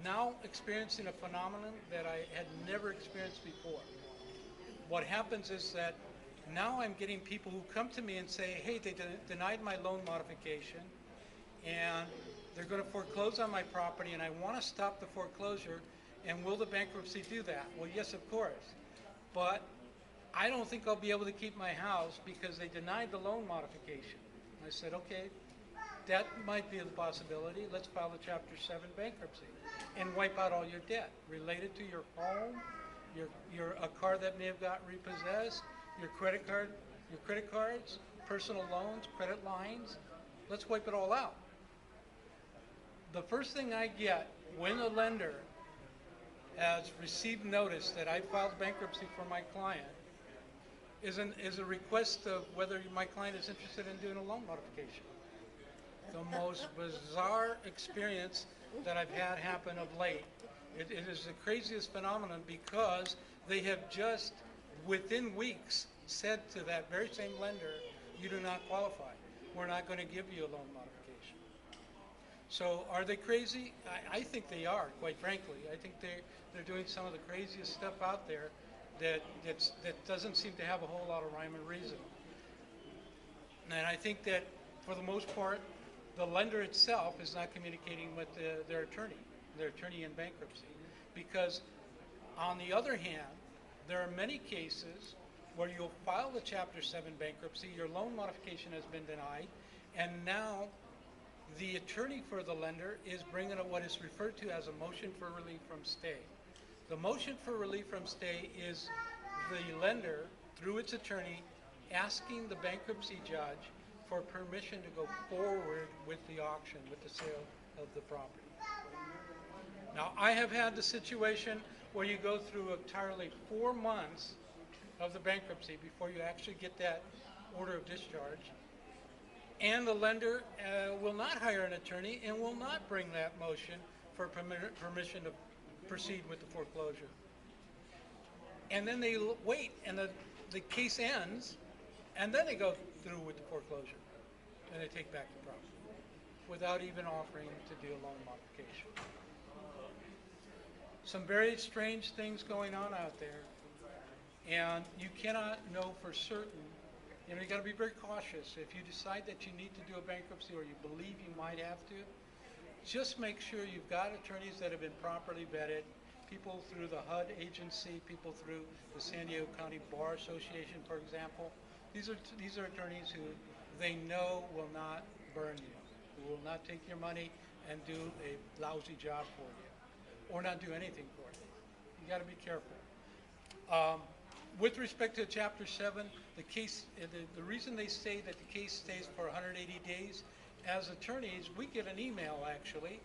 now experiencing a phenomenon that I had never experienced before. What happens is that now I'm getting people who come to me and say, hey, they denied my loan modification and they're going to foreclose on my property and I want to stop the foreclosure, and will the bankruptcy do that? Well, yes, of course. But I don't think I'll be able to keep my house because they denied the loan modification. I said, okay, that might be a possibility. Let's file a Chapter 7 bankruptcy and wipe out all your debt related to your home, a car that may have got repossessed, your credit cards, personal loans, credit lines. Let's wipe it all out. The first thing I get when a lender has received notice that I filed bankruptcy for my client is a request of whether my client is interested in doing a loan modification. The most bizarre experience that I've had happen of late. It is the craziest phenomenon because they have just, within weeks, said to that very same lender, you do not qualify. We're not going to give you a loan modification. So are they crazy? I think they are, quite frankly. I think they're doing some of the craziest stuff out there that doesn't seem to have a whole lot of rhyme and reason. And I think that for the most part, the lender itself is not communicating with their attorney in bankruptcy. Because on the other hand, there are many cases where you'll file the Chapter 7 bankruptcy, your loan modification has been denied, and now the attorney for the lender is bringing up what is referred to as a motion for relief from stay. The motion for relief from stay is the lender, through its attorney, asking the bankruptcy judge for permission to go forward with the auction, with the sale of the property. Now, I have had the situation where you go through entirely 4 months of the bankruptcy before you actually get that order of discharge, and the lender will not hire an attorney and will not bring that motion for permission to proceed with the foreclosure. And then they wait, and the case ends, and then they go through with the foreclosure, and they take back the property without even offering to do a loan modification. Some very strange things going on out there, and you cannot know for certain. You know, you got to be very cautious. If you decide that you need to do a bankruptcy or you believe you might have to, just make sure you've got attorneys that have been properly vetted, people through the HUD agency, people through the San Diego County Bar Association, for example. These are attorneys who they know will not burn you, who will not take your money and do a lousy job for you, or not do anything for you. You got to be careful. With respect to Chapter 7, the case, the reason they say that the case stays for 180 days, as attorneys, we get an email actually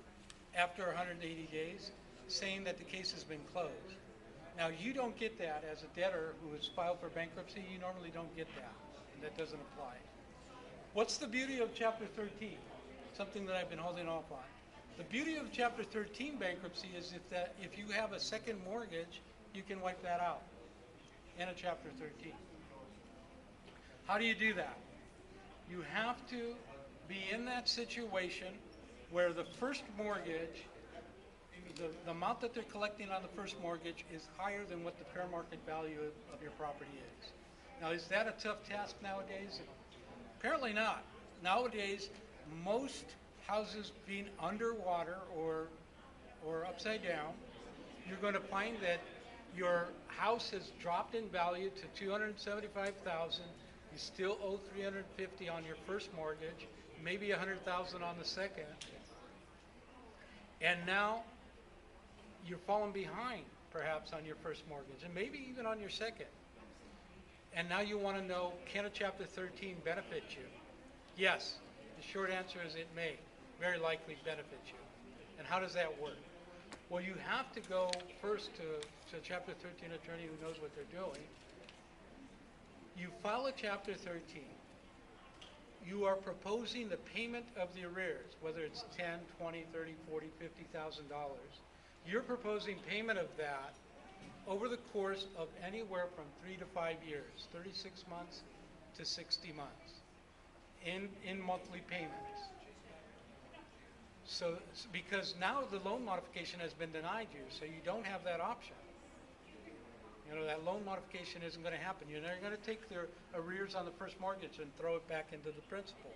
after 180 days saying that the case has been closed. Now, you don't get that as a debtor who has filed for bankruptcy. You normally don't get that, and that doesn't apply. What's the beauty of Chapter 13? Something that I've been holding off on. The beauty of Chapter 13 bankruptcy is if you have a second mortgage, you can wipe that out in a Chapter 13. How do you do that? You have to be in that situation where the first mortgage, the amount that they're collecting on the first mortgage is higher than what the fair market value of your property is. Now, is that a tough task nowadays? Apparently not. Nowadays, most houses being underwater or upside down, you're going to find that your house has dropped in value to $275,000. You still owe $350 on your first mortgage, maybe $100,000 on the second, and now you're falling behind perhaps on your first mortgage and maybe even on your second. And now you want to know, can a Chapter 13 benefit you? Yes. The short answer is it may very likely benefit you. And how does that work? Well, you have to go first to a Chapter 13 attorney who knows what they're doing. You file a Chapter 13. You are proposing the payment of the arrears, whether it's $10, $20, $30, $40, $50,000. You're proposing payment of that over the course of anywhere from 3 to 5 years, 36 months to 60 months, in monthly payments. So, because now the loan modification has been denied you, so you don't have that option. You know, that loan modification isn't going to happen. You're never going to take their arrears on the first mortgage and throw it back into the principal.